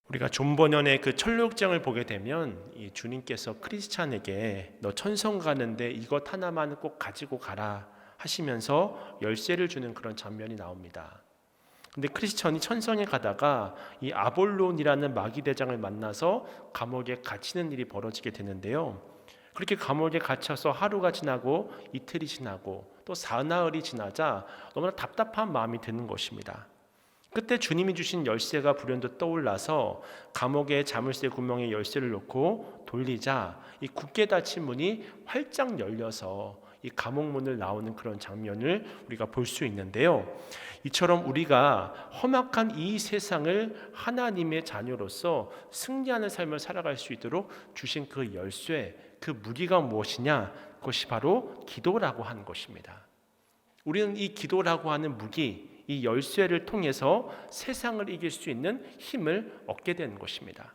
우리가 존 버년의 그 천국장을 보게 되면 이 주님께서 크리스찬에게 너 천성 가는데 이것 하나만 꼭 가지고 가라 하시면서 열쇠를 주는 그런 장면이 나옵니다. 근데 크리스천이 천성에 가다가 이 아볼론이라는 마귀 대장을 만나서 감옥에 갇히는 일이 벌어지게 되는데요. 그렇게 감옥에 갇혀서 하루가 지나고 이틀이 지나고 또 사나흘이 지나자 너무나 답답한 마음이 드는 것입니다. 그때 주님이 주신 열쇠가 불현듯 떠올라서 감옥에 자물쇠 구멍에 열쇠를 놓고 돌리자 이 굳게 닫힌 문이 활짝 열려서 이 감옥 문을 나오는 그런 장면을 우리가 볼 수 있는데요. 이처럼 우리가 험악한 이 세상을 하나님의 자녀로서 승리하는 삶을 살아갈 수 있도록 주신 그 열쇠, 그 무기가 무엇이냐? 그것이 바로 기도라고 하는 것입니다. 우리는 이 기도라고 하는 무기, 이 열쇠를 통해서 세상을 이길 수 있는 힘을 얻게 되는 것입니다.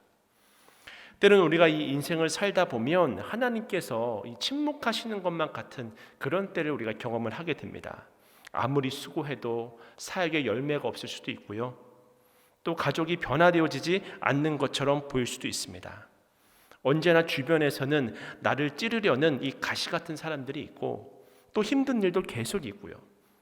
때로는 우리가 이 인생을 살다 보면 하나님께서 침묵하시는 것만 같은 그런 때를 우리가 경험을 하게 됩니다. 아무리 수고해도 사역에 열매가 없을 수도 있고요. 또 가족이 변화되어지지 않는 것처럼 보일 수도 있습니다. 언제나 주변에서는 나를 찌르려는 이 가시 같은 사람들이 있고 또 힘든 일도 계속 있고요.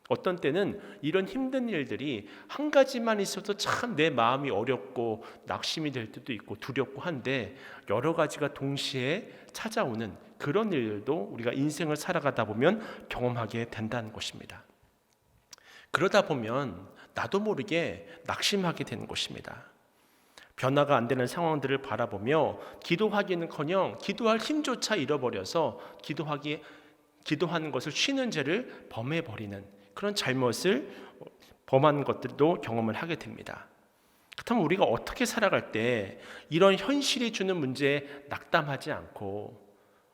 어떤 때는 이런 힘든 일들이 한 가지만 있어도 참 내 마음이 어렵고 낙심이 될 때도 있고 두렵고 한데 여러 가지가 동시에 찾아오는 그런 일들도 우리가 인생을 살아가다 보면 경험하게 된다는 것입니다. 그러다 보면 나도 모르게 낙심하게 되는 것입니다. 변화가 안 되는 상황들을 바라보며 기도하기는커녕 기도할 힘조차 잃어버려서 기도하는 것을 쉬는 죄를 범해버리는 그런 잘못을 범하는 것들도 경험을 하게 됩니다. 그렇다면 우리가 어떻게 살아갈 때 이런 현실이 주는 문제에 낙담하지 않고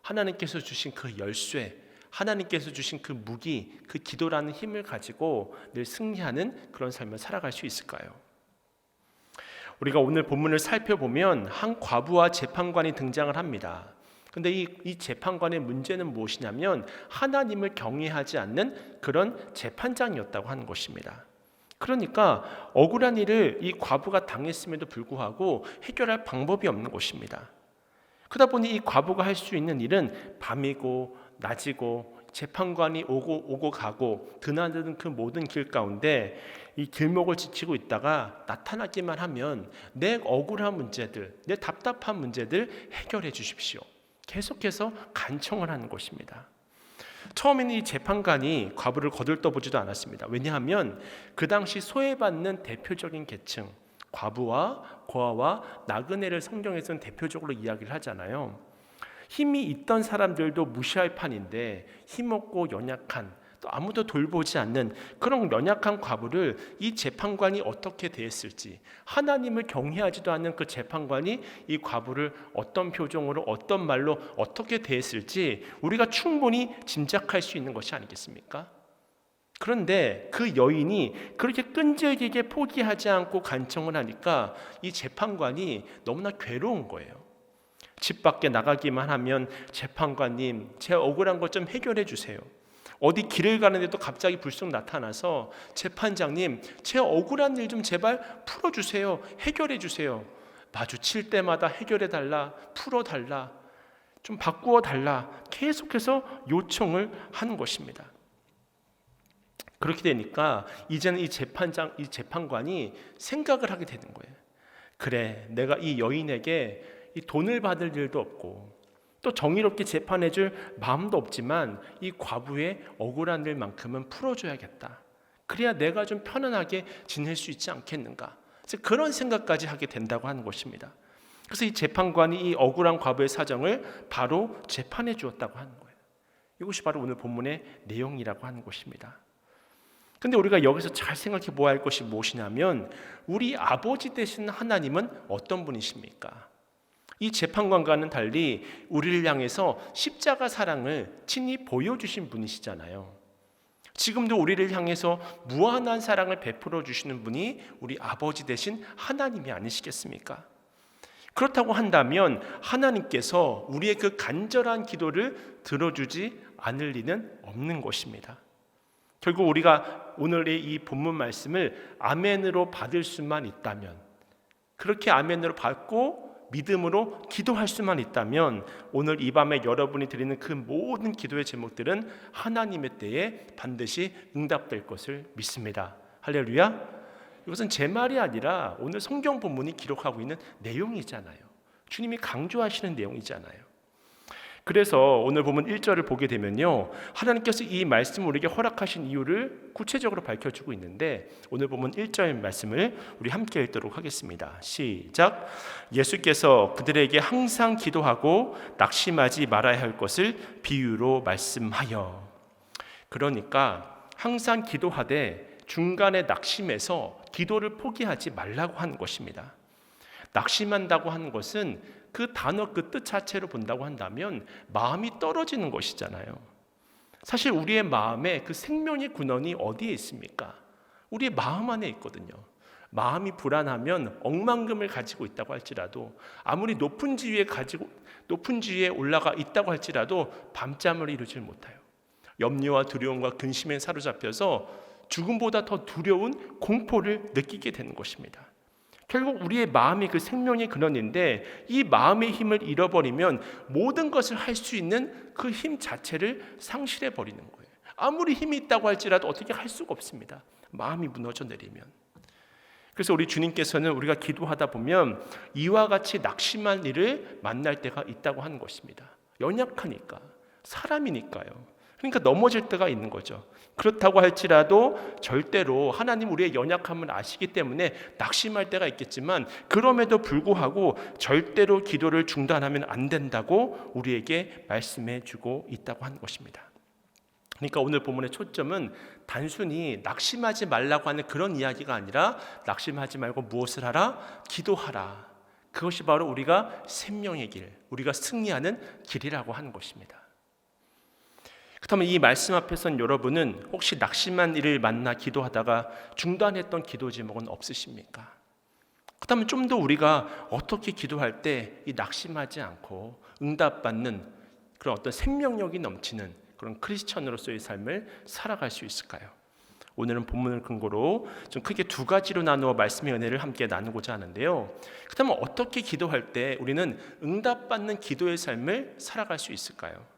하나님께서 주신 그 열쇠, 하나님께서 주신 그 무기, 그 기도라는 힘을 가지고 늘 승리하는 그런 삶을 살아갈 수 있을까요? 우리가 오늘 본문을 살펴보면 한 과부와 재판관이 등장을 합니다. 근데 이 재판관의 문제는 무엇이냐면 하나님을 경외하지 않는 그런 재판장이었다고 하는 것입니다. 그러니까 억울한 일을 이 과부가 당했음에도 불구하고 해결할 방법이 없는 것입니다. 그러다 보니 이 과부가 할 수 있는 일은 밤이고 낮이고 재판관이 오고 가고 드나드는 그 모든 길 가운데 이 길목을 지키고 있다가 나타나기만 하면 내 억울한 문제들, 내 답답한 문제들 해결해 주십시오. 계속해서 간청을 하는 것입니다. 처음에는 이 재판관이 과부를 거들떠보지도 않았습니다. 왜냐하면 그 당시 소외받는 대표적인 계층, 과부와 고아와 나그네를 성경에서는 대표적으로 이야기를 하잖아요. 힘이 있던 사람들도 무시할 판인데 힘없고 연약한 또 아무도 돌보지 않는 그런 연약한 과부를 이 재판관이 어떻게 대했을지, 하나님을 경외하지도 않는 그 재판관이 이 과부를 어떤 표정으로 어떤 말로 어떻게 대했을지 우리가 충분히 짐작할 수 있는 것이 아니겠습니까? 그런데 그 여인이 그렇게 끈질기게 포기하지 않고 간청을 하니까 이 재판관이 너무나 괴로운 거예요. 집 밖에 나가기만 하면 재판관님, 제 억울한 것 좀 해결해 주세요. 어디 길을 가는데도 갑자기 불쑥 나타나서 재판장님, 제 억울한 일 좀 제발 풀어주세요. 해결해 주세요. 마주칠 때마다 해결해 달라, 풀어달라, 좀 바꾸어 달라 계속해서 요청을 하는 것입니다. 그렇게 되니까 이제는 이 재판관이 생각을 하게 되는 거예요. 그래, 내가 이 여인에게 이 돈을 받을 일도 없고 또 정의롭게 재판해줄 마음도 없지만 이 과부의 억울한 일만큼은 풀어줘야겠다. 그래야 내가 좀 편안하게 지낼 수 있지 않겠는가. 그런 생각까지 하게 된다고 하는 것입니다. 그래서 이 재판관이 이 억울한 과부의 사정을 바로 재판해 주었다고 하는 거예요. 이것이 바로 오늘 본문의 내용이라고 하는 것입니다. 근데 우리가 여기서 잘 생각해 보아야 할 것이 무엇이냐면 우리 아버지 되시는 하나님은 어떤 분이십니까? 이 재판관과는 달리 우리를 향해서 십자가 사랑을 친히 보여주신 분이시잖아요. 지금도 우리를 향해서 무한한 사랑을 베풀어 주시는 분이 우리 아버지 되신 하나님이 아니시겠습니까? 그렇다고 한다면 하나님께서 우리의 그 간절한 기도를 들어주지 않을 리는 없는 것입니다. 결국 우리가 오늘의 이 본문 말씀을 아멘으로 받을 수만 있다면, 그렇게 아멘으로 받고 믿음으로 기도할 수만 있다면 오늘 이 밤에 여러분이 드리는 그 모든 기도의 제목들은 하나님의 때에 반드시 응답될 것을 믿습니다. 할렐루야. 이것은 제 말이 아니라 오늘 성경 본문이 기록하고 있는 내용이잖아요. 주님이 강조하시는 내용이잖아요. 그래서 오늘 보면 1절을 보게 되면요, 하나님께서 이 말씀을 우리에게 허락하신 이유를 구체적으로 밝혀주고 있는데, 오늘 보면 1절 말씀을 우리 함께 읽도록 하겠습니다. 시작. 예수께서 그들에게 항상 기도하고 낙심하지 말아야 할 것을 비유로 말씀하여. 그러니까 항상 기도하되 중간에 낙심해서 기도를 포기하지 말라고 하는 것입니다. 낙심한다고 하는 것은 그 단어 그 뜻 자체로 본다고 한다면 마음이 떨어지는 것이잖아요. 사실 우리의 마음에 그 생명의 근원이 어디에 있습니까? 우리의 마음 안에 있거든요. 마음이 불안하면 억만금을 가지고 있다고 할지라도, 아무리 높은 지위에 올라가 있다고 할지라도 밤잠을 이루질 못해요. 염려와 두려움과 근심에 사로잡혀서 죽음보다 더 두려운 공포를 느끼게 되는 것입니다. 결국 우리의 마음이 그 생명의 근원인데, 이 마음의 힘을 잃어버리면 모든 것을 할 수 있는 그 힘 자체를 상실해 버리는 거예요. 아무리 힘이 있다고 할지라도 어떻게 할 수가 없습니다. 마음이 무너져 내리면. 그래서 우리 주님께서는 우리가 기도하다 보면 이와 같이 낙심한 일을 만날 때가 있다고 하는 것입니다. 연약하니까, 사람이니까요. 그러니까 넘어질 때가 있는 거죠. 그렇다고 할지라도 절대로 하나님 우리의 연약함을 아시기 때문에 낙심할 때가 있겠지만, 그럼에도 불구하고 절대로 기도를 중단하면 안 된다고 우리에게 말씀해 주고 있다고 하는 것입니다. 그러니까 오늘 본문의 초점은 단순히 낙심하지 말라고 하는 그런 이야기가 아니라, 낙심하지 말고 무엇을 하라? 기도하라. 그것이 바로 우리가 생명의 길, 우리가 승리하는 길이라고 하는 것입니다. 그렇다면 이 말씀 앞에선 여러분은 혹시 낙심한 일을 만나 기도하다가 중단했던 기도 제목은 없으십니까? 그렇다면 좀 더 우리가 어떻게 기도할 때 이 낙심하지 않고 응답받는 그런 어떤 생명력이 넘치는 그런 크리스천으로서의 삶을 살아갈 수 있을까요? 오늘은 본문을 근거로 좀 크게 두 가지로 나누어 말씀의 은혜를 함께 나누고자 하는데요. 그렇다면 어떻게 기도할 때 우리는 응답받는 기도의 삶을 살아갈 수 있을까요?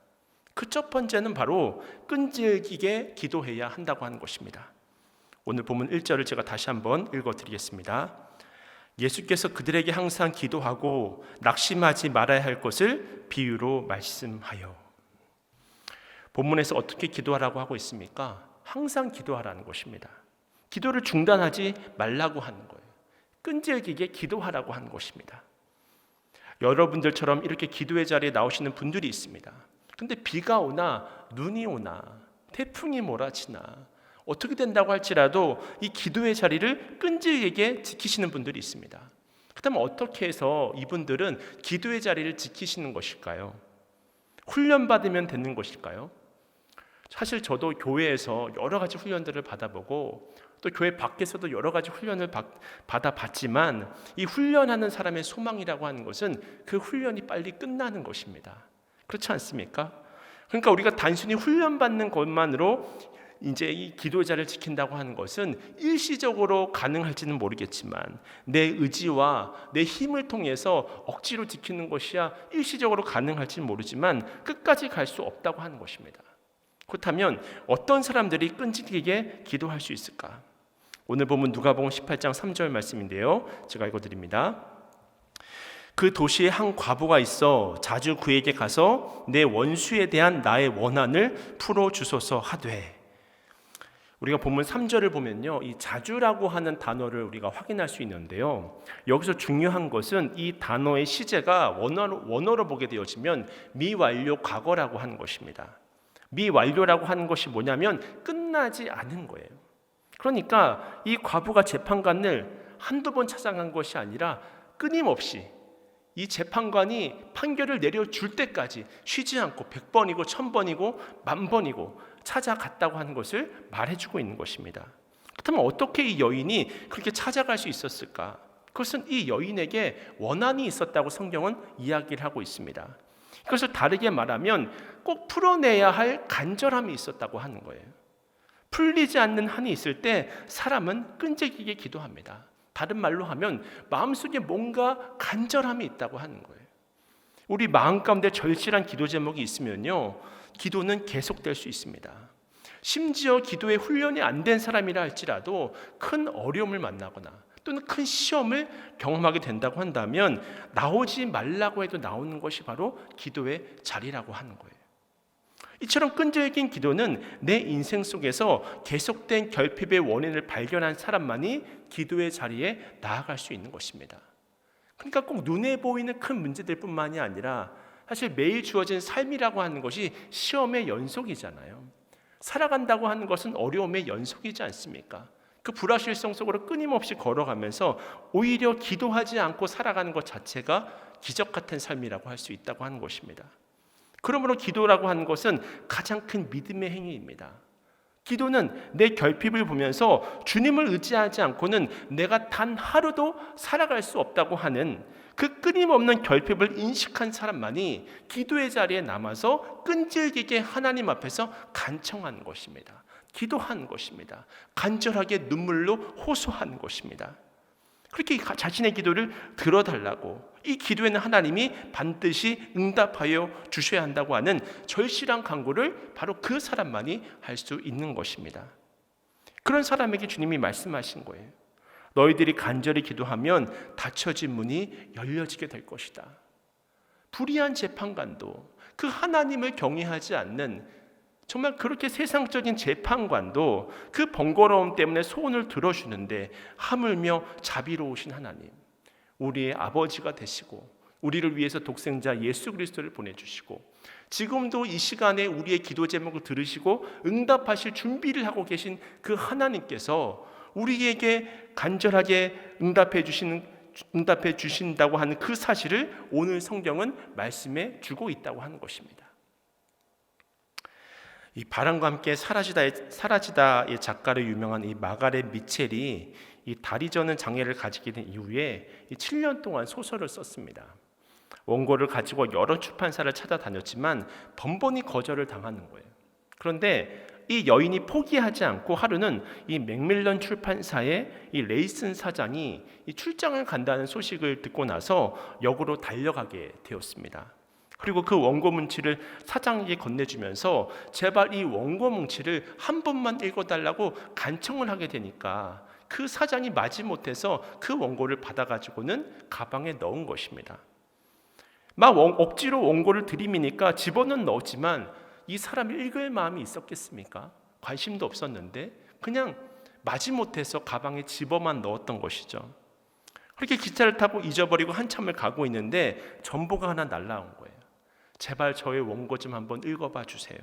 그 첫 번째는 바로 끈질기게 기도해야 한다고 하는 것입니다. 오늘 본문 1절을 제가 다시 한번 읽어드리겠습니다. 예수께서 그들에게 항상 기도하고 낙심하지 말아야 할 것을 비유로 말씀하여. 본문에서 어떻게 기도하라고 하고 있습니까? 항상 기도하라는 것입니다. 기도를 중단하지 말라고 하는 거예요. 끈질기게 기도하라고 하는 것입니다. 여러분들처럼 이렇게 기도의 자리에 나오시는 분들이 있습니다. 근데 비가 오나 눈이 오나 태풍이 몰아치나 어떻게 된다고 할지라도 이 기도의 자리를 끈질기게 지키시는 분들이 있습니다. 그렇다면 어떻게 해서 이분들은 기도의 자리를 지키시는 것일까요? 훈련받으면 되는 것일까요? 사실 저도 교회에서 여러 가지 훈련들을 받아보고 또 교회 밖에서도 여러 가지 훈련을 받아봤지만, 이 훈련하는 사람의 소망이라고 하는 것은 그 훈련이 빨리 끝나는 것입니다. 그렇지 않습니까? 그러니까 우리가 단순히 훈련받는 것만으로 이제 이 기도의 자리를 지킨다고 하는 것은 일시적으로 가능할지는 모르겠지만, 내 의지와 내 힘을 통해서 억지로 지키는 것이야 일시적으로 가능할지는 모르지만 끝까지 갈 수 없다고 하는 것입니다. 그렇다면 어떤 사람들이 끈질기게 기도할 수 있을까? 오늘 보면 누가복음 18장 3절 말씀인데요, 제가 읽어드립니다. 그 도시에 한 과부가 있어 자주 그에게 가서 내 원수에 대한 나의 원한을 풀어주소서 하되. 우리가 본문 3절을 보면요, 이 자주라고 하는 단어를 우리가 확인할 수 있는데요, 여기서 중요한 것은 이 단어의 시제가 원어로 보게 되어지면 미완료 과거라고 하는 것입니다. 미완료라고 하는 것이 뭐냐면 끝나지 않은 거예요. 그러니까 이 과부가 재판관을 한두 번 찾아간 것이 아니라 끊임없이 이 재판관이 판결을 내려줄 때까지 쉬지 않고 100번이고 1000번이고 10,000번이고 찾아갔다고 하는 것을 말해주고 있는 것입니다. 그렇다면 어떻게 이 여인이 그렇게 찾아갈 수 있었을까? 그것은 이 여인에게 원한이 있었다고 성경은 이야기를 하고 있습니다. 그것을 다르게 말하면 꼭 풀어내야 할 간절함이 있었다고 하는 거예요. 풀리지 않는 한이 있을 때 사람은 끈질기게 기도합니다. 다른 말로 하면 마음속에 뭔가 간절함이 있다고 하는 거예요. 우리 마음 가운데 절실한 기도 제목이 있으면요, 기도는 계속될 수 있습니다. 심지어 기도에 훈련이 안 된 사람이라 할지라도 큰 어려움을 만나거나 또는 큰 시험을 경험하게 된다고 한다면 나오지 말라고 해도 나오는 것이 바로 기도의 자리라고 하는 거예요. 이처럼 끈질긴 기도는 내 인생 속에서 계속된 결핍의 원인을 발견한 사람만이 기도의 자리에 나아갈 수 있는 것입니다. 그러니까 꼭 눈에 보이는 큰 문제들 뿐만이 아니라 사실 매일 주어진 삶이라고 하는 것이 시험의 연속이잖아요. 살아간다고 하는 것은 어려움의 연속이지 않습니까? 그 불확실성 속으로 끊임없이 걸어가면서 오히려 기도하지 않고 살아가는 것 자체가 기적 같은 삶이라고 할 수 있다고 하는 것입니다. 그러므로 기도라고 하는 것은 가장 큰 믿음의 행위입니다. 기도는 내 결핍을 보면서 주님을 의지하지 않고는 내가 단 하루도 살아갈 수 없다고 하는 그 끊임없는 결핍을 인식한 사람만이 기도의 자리에 남아서 끈질기게 하나님 앞에서 간청하는 것입니다. 기도하는 것입니다. 간절하게 눈물로 호소하는 것입니다. 그렇게 자신의 기도를 들어달라고, 이 기도에는 하나님이 반드시 응답하여 주셔야 한다고 하는 절실한 간구를 바로 그 사람만이 할 수 있는 것입니다. 그런 사람에게 주님이 말씀하신 거예요. 너희들이 간절히 기도하면 닫혀진 문이 열려지게 될 것이다. 불의한 재판관도, 그 하나님을 경외하지 않는 정말 그렇게 세상적인 재판관도 그 번거로움 때문에 소원을 들어주는데 하물며 자비로우신 하나님, 우리의 아버지가 되시고 우리를 위해서 독생자 예수 그리스도를 보내주시고 지금도 이 시간에 우리의 기도 제목을 들으시고 응답하실 준비를 하고 계신 그 하나님께서 우리에게 간절하게 응답해 주신다고 하는 그 사실을 오늘 성경은 말씀해 주고 있다고 하는 것입니다. 이 바람과 함께 사라지다의 작가로 유명한 이 마가렛 미첼이 이 다리 저는 장애를 가지게 된 이후에 7년 동안 소설을 썼습니다. 원고를 가지고 여러 출판사를 찾아다녔지만 번번이 거절을 당하는 거예요. 그런데 이 여인이 포기하지 않고 하루는 이 맥밀런 출판사의 이 레이슨 사장이 이 출장을 간다는 소식을 듣고 나서 역으로 달려가게 되었습니다. 그리고 그 원고 문치를 사장에게 건네주면서 제발 이 원고 문치를 한 번만 읽어달라고 간청을 하게 되니까 그 사장이 마지못해서 그 원고를 받아가지고는 가방에 넣은 것입니다. 막 억지로 원고를 들이미니까 집어는 넣었지만 이 사람이 읽을 마음이 있었겠습니까? 관심도 없었는데 그냥 마지못해서 가방에 집어만 넣었던 것이죠. 그렇게 기차를 타고 잊어버리고 한참을 가고 있는데 전보가 하나 날라온 거예요. 제발 저의 원고 좀 한번 읽어봐 주세요.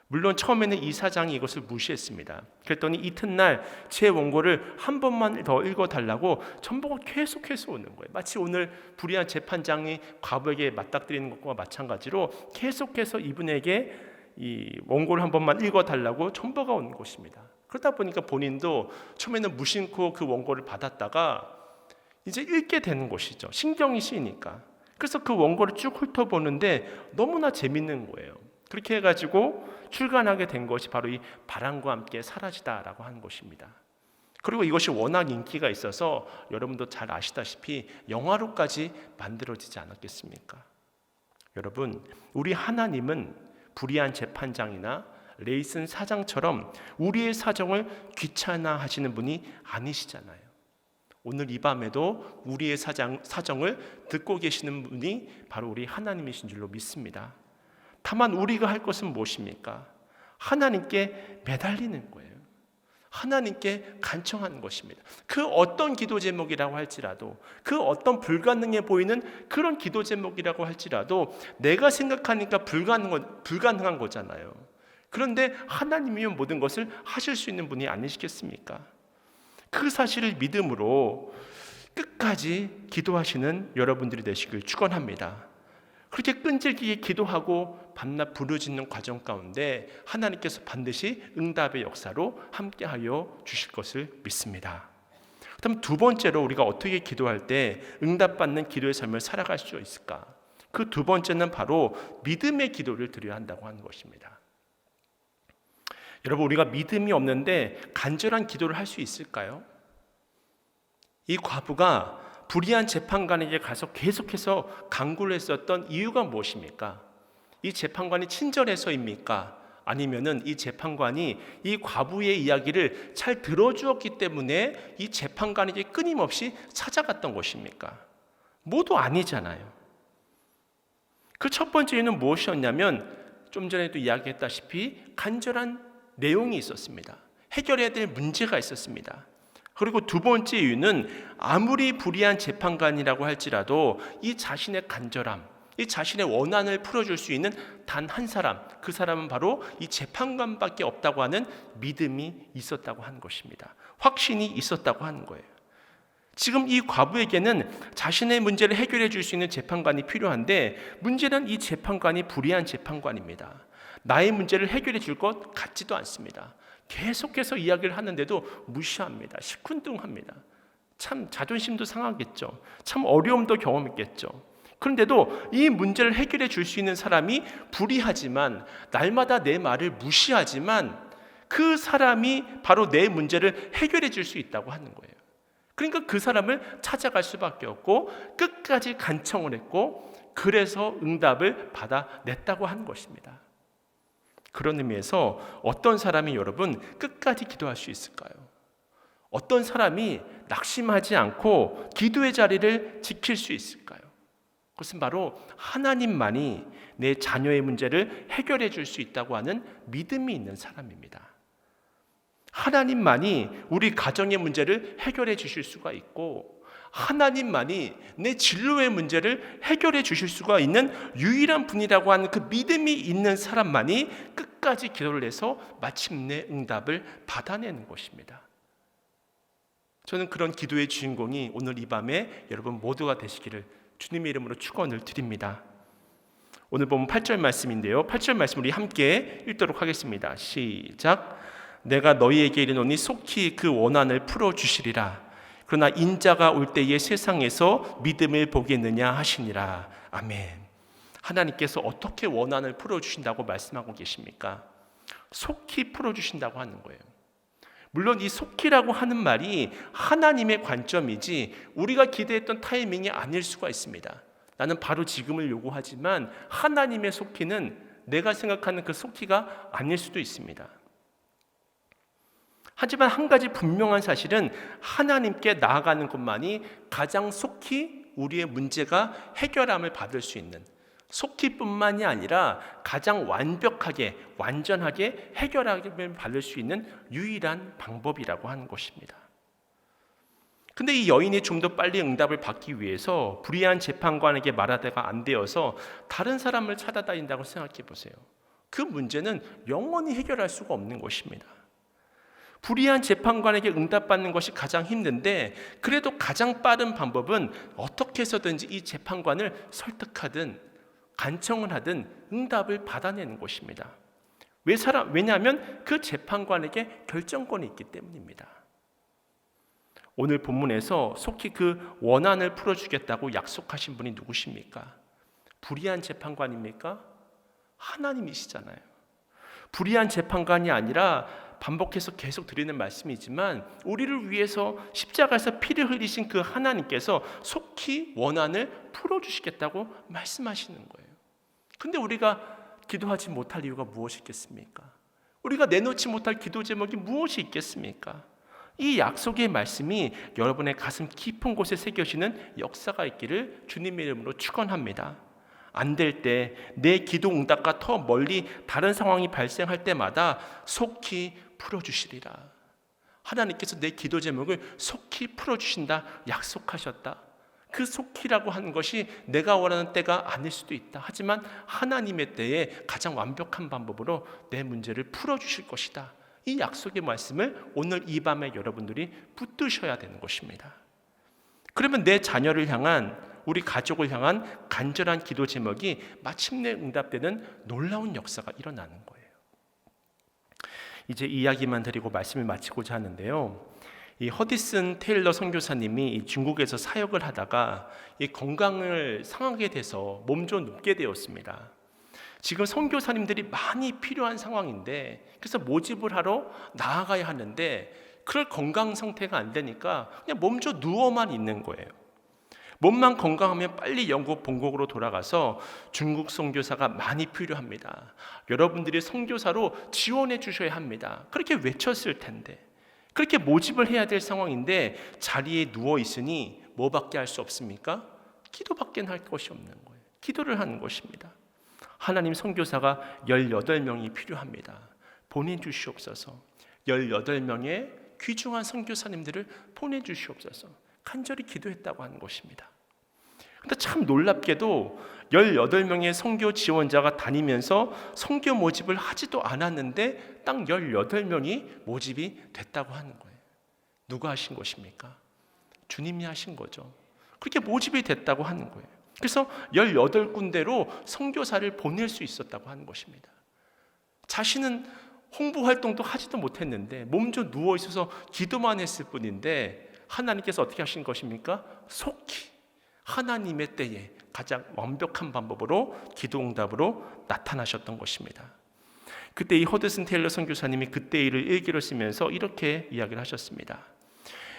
물론 처음에는 이 사장이 이것을 무시했습니다. 그랬더니 이튿날 제 원고를 한 번만 더 읽어달라고 전보가 계속해서 오는 거예요. 마치 오늘 불의한 재판장이 과부에게 맞닥뜨리는 것과 마찬가지로 계속해서 이분에게 이 원고를 한 번만 읽어달라고 전보가 온 것입니다. 그러다 보니까 본인도 처음에는 무심코 그 원고를 받았다가 이제 읽게 되는 것이죠. 신경이 쓰이니까. 그래서 그 원고를 쭉 훑어보는데 너무나 재밌는 거예요. 그렇게 해가지고 출간하게 된 것이 바로 이 바람과 함께 사라지다라고 하는 것입니다. 그리고 이것이 워낙 인기가 있어서 여러분도 잘 아시다시피 영화로까지 만들어지지 않았겠습니까? 여러분, 우리 하나님은 불의한 재판장이나 레이슨 사장처럼 우리의 사정을 귀찮아하시는 분이 아니시잖아요. 오늘 이 밤에도 우리의 사정을 듣고 계시는 분이 바로 우리 하나님이신 줄로 믿습니다. 다만 우리가 할 것은 무엇입니까? 하나님께 매달리는 거예요. 하나님께 간청하는 것입니다. 그 어떤 기도 제목이라고 할지라도, 그 어떤 불가능해 보이는 그런 기도 제목이라고 할지라도 내가 생각하니까 불가능한 거잖아요. 그런데 하나님이면 모든 것을 하실 수 있는 분이 아니시겠습니까? 그 사실을 믿음으로 끝까지 기도하시는 여러분들이 되시길 축원합니다. 그렇게 끈질기게 기도하고 밤낮 부르짖는 과정 가운데 하나님께서 반드시 응답의 역사로 함께하여 주실 것을 믿습니다. 그럼 두 번째로 우리가 어떻게 기도할 때 응답받는 기도의 삶을 살아갈 수 있을까? 그 두 번째는 바로 믿음의 기도를 드려야 한다고 하는 것입니다. 여러분, 우리가 믿음이 없는데 간절한 기도를 할 수 있을까요? 이 과부가 불의한 재판관에게 가서 계속해서 강구를 했었던 이유가 무엇입니까? 이 재판관이 친절해서입니까? 아니면은 이 재판관이 이 과부의 이야기를 잘 들어주었기 때문에 이 재판관에게 끊임없이 찾아갔던 것입니까? 모두 아니잖아요. 그 첫 번째 이유는 무엇이었냐면 좀 전에도 이야기했다시피 간절한 내용이 있었습니다. 해결해야 될 문제가 있었습니다. 그리고 두 번째 이유는 아무리 불의한 재판관이라고 할지라도 이 자신의 간절함, 이 자신의 원한을 풀어줄 수 있는 단 한 사람, 그 사람은 바로 이 재판관밖에 없다고 하는 믿음이 있었다고 하는 것입니다. 확신이 있었다고 하는 거예요. 지금 이 과부에게는 자신의 문제를 해결해 줄 수 있는 재판관이 필요한데, 문제는 이 재판관이 불의한 재판관입니다. 나의 문제를 해결해 줄 것 같지도 않습니다. 계속해서 이야기를 하는데도 무시합니다. 시큰둥합니다. 참 자존심도 상하겠죠. 참 어려움도 경험했겠죠. 그런데도 이 문제를 해결해 줄 수 있는 사람이 불의하지만, 날마다 내 말을 무시하지만 그 사람이 바로 내 문제를 해결해 줄 수 있다고 하는 거예요. 그러니까 그 사람을 찾아갈 수밖에 없고 끝까지 간청을 했고, 그래서 응답을 받아냈다고 하는 것입니다. 그런 의미에서 어떤 사람이 여러분 끝까지 기도할 수 있을까요? 어떤 사람이 낙심하지 않고 기도의 자리를 지킬 수 있을까요? 그것은 바로 하나님만이 내 자녀의 문제를 해결해 줄 수 있다고 하는 믿음이 있는 사람입니다. 하나님만이 우리 가정의 문제를 해결해 주실 수가 있고, 하나님만이 내 진로의 문제를 해결해 주실 수가 있는 유일한 분이라고 하는 그 믿음이 있는 사람만이 끝까지 기도를 해서 마침내 응답을 받아내는 것입니다. 저는 그런 기도의 주인공이 오늘 이 밤에 여러분 모두가 되시기를 주님의 이름으로 축원을 드립니다. 오늘 보면 8절 말씀인데요, 8절 말씀 우리 함께 읽도록 하겠습니다. 시작. 내가 너희에게 이르노니 속히 그 원한을 풀어주시리라. 그러나 인자가 올 때에 세상에서 믿음을 보겠느냐 하시니라. 아멘. 하나님께서 어떻게 원한을 풀어주신다고 말씀하고 계십니까? 속히 풀어주신다고 하는 거예요. 물론 이 속히라고 하는 말이 하나님의 관점이지 우리가 기대했던 타이밍이 아닐 수가 있습니다. 나는 바로 지금을 요구하지만 하나님의 속히는 내가 생각하는 그 속히가 아닐 수도 있습니다. 하지만 한 가지 분명한 사실은 하나님께 나아가는 것만이 가장 속히 우리의 문제가 해결함을 받을 수 있는, 속히뿐만이 아니라 가장 완벽하게 완전하게 해결함을 받을 수 있는 유일한 방법이라고 하는 것입니다. 근데 이 여인이 좀 더 빨리 응답을 받기 위해서 불의한 재판관에게 말하다가 안 되어서 다른 사람을 찾아다닌다고 생각해 보세요. 그 문제는 영원히 해결할 수가 없는 것입니다. 불의한 재판관에게 응답받는 것이 가장 힘든데, 그래도 가장 빠른 방법은 어떻게 해서든지 이 재판관을 설득하든 간청을 하든 응답을 받아내는 것입니다. 왜냐하면 그 재판관에게 결정권이 있기 때문입니다. 오늘 본문에서 속히 그 원한을 풀어주겠다고 약속하신 분이 누구십니까? 불의한 재판관입니까? 하나님이시잖아요. 불의한 재판관이 아니라 반복해서 계속 드리는 말씀이지만 우리를 위해서 십자가에서 피를 흘리신 그 하나님께서 속히 원한을 풀어주시겠다고 말씀하시는 거예요. 근데 우리가 기도하지 못할 이유가 무엇이 있겠습니까? 우리가 내놓지 못할 기도 제목이 무엇이 있겠습니까? 이 약속의 말씀이 여러분의 가슴 깊은 곳에 새겨지는 역사가 있기를 주님의 이름으로 축원합니다. 안 될 때, 내 기도 응답과 더 멀리 다른 상황이 발생할 때마다 속히 풀어주시리라. 하나님께서 내 기도 제목을 속히 풀어주신다 약속하셨다. 그 속히라고 하는 것이 내가 원하는 때가 아닐 수도 있다. 하지만 하나님의 때에 가장 완벽한 방법으로 내 문제를 풀어주실 것이다. 이 약속의 말씀을 오늘 이 밤에 여러분들이 붙드셔야 되는 것입니다. 그러면 내 자녀를 향한, 우리 가족을 향한 간절한 기도 제목이 마침내 응답되는 놀라운 역사가 일어나는 거예요. 이제 이야기만 드리고 말씀을 마치고자 하는데요, 이 허디슨 테일러 선교사님이 중국에서 사역을 하다가 이 건강을 상하게 돼서 몸좀 눕게 되었습니다. 지금 선교사님들이 많이 필요한 상황인데, 그래서 모집을 하러 나아가야 하는데 그럴 건강 상태가 안 되니까 그냥 몸져 누워만 있는 거예요. 몸만 건강하면 빨리 영국 본국으로 돌아가서 중국 선교사가 많이 필요합니다. 여러분들이 선교사로 지원해 주셔야 합니다. 그렇게 외쳤을 텐데, 그렇게 모집을 해야 될 상황인데 자리에 누워 있으니 뭐밖에 할 수 없습니까? 기도밖에 할 것이 없는 거예요. 기도를 하는 것입니다. 하나님, 선교사가 18명이 필요합니다. 보내주시옵소서. 18명의 귀중한 선교사님들을 보내주시옵소서. 간절히 기도했다고 하는 것입니다. 근데 참 놀랍게도 18명의 선교 지원자가 다니면서 선교 모집을 하지도 않았는데 딱 18명이 모집이 됐다고 하는 거예요. 누가 하신 것입니까? 주님이 하신 거죠. 그렇게 모집이 됐다고 하는 거예요. 그래서 18군데로 선교사를 보낼 수 있었다고 하는 것입니다. 자신은 홍보 활동도 하지도 못했는데 몸져 누워 있어서 기도만 했을 뿐인데 하나님께서 어떻게 하신 것입니까? 속히 하나님의 때에 가장 완벽한 방법으로 기도 응답으로 나타나셨던 것입니다. 그때 이 허드슨 테일러 선교사님이 그때 일을 일기로 쓰면서 이렇게 이야기를 하셨습니다.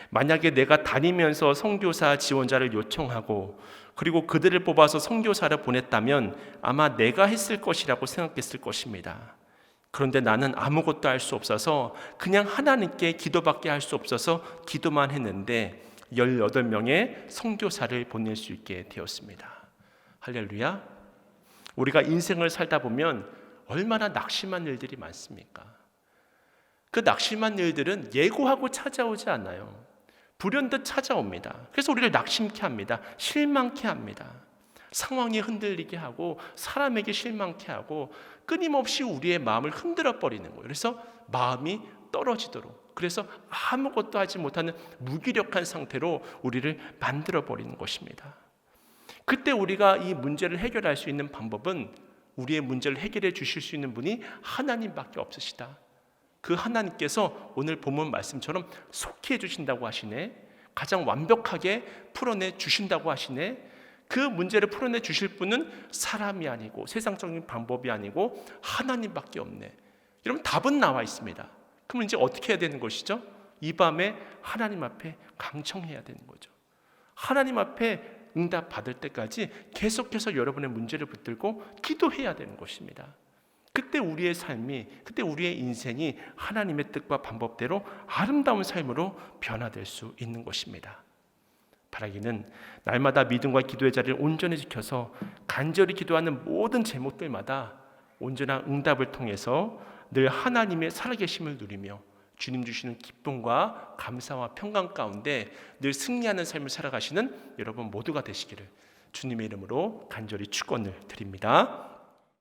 만약에 내가 다니면서 선교사 지원자를 요청하고 그리고 그들을 뽑아서 선교사를 보냈다면 아마 내가 했을 것이라고 생각했을 것입니다. 그런데 나는 아무것도 할 수 없어서 그냥 하나님께 기도밖에 할 수 없어서 기도만 했는데 18명의 선교사를 보낼 수 있게 되었습니다. 할렐루야. 우리가 인생을 살다 보면 얼마나 낙심한 일들이 많습니까? 그 낙심한 일들은 예고하고 찾아오지 않아요. 불현듯 찾아옵니다. 그래서 우리를 낙심케 합니다. 실망케 합니다. 상황이 흔들리게 하고 사람에게 실망케 하고 끊임없이 우리의 마음을 흔들어 버리는 거예요. 그래서 마음이 떨어지도록, 그래서 아무것도 하지 못하는 무기력한 상태로 우리를 만들어 버리는 것입니다. 그때 우리가 이 문제를 해결할 수 있는 방법은 우리의 문제를 해결해 주실 수 있는 분이 하나님밖에 없으시다. 그 하나님께서 오늘 본문 말씀처럼 속히 해주신다고 하시네. 가장 완벽하게 풀어내 주신다고 하시네. 그 문제를 풀어내 주실 분은 사람이 아니고 세상적인 방법이 아니고 하나님밖에 없네. 여러분, 답은 나와 있습니다. 그럼 이제 어떻게 해야 되는 것이죠? 이 밤에 하나님 앞에 강청해야 되는 거죠. 하나님 앞에 응답 받을 때까지 계속해서 여러분의 문제를 붙들고 기도해야 되는 것입니다. 그때 우리의 삶이, 그때 우리의 인생이 하나님의 뜻과 방법대로 아름다운 삶으로 변화될 수 있는 것입니다. 바라기는 날마다 믿음과 기도의 자리를 온전히 지켜서 간절히 기도하는 모든 제목들마다 온전한 응답을 통해서 늘 하나님의 살아계심을 누리며 주님 주시는 기쁨과 감사와 평강 가운데 늘 승리하는 삶을 살아가시는 여러분 모두가 되시기를 주님의 이름으로 간절히 축원을 드립니다.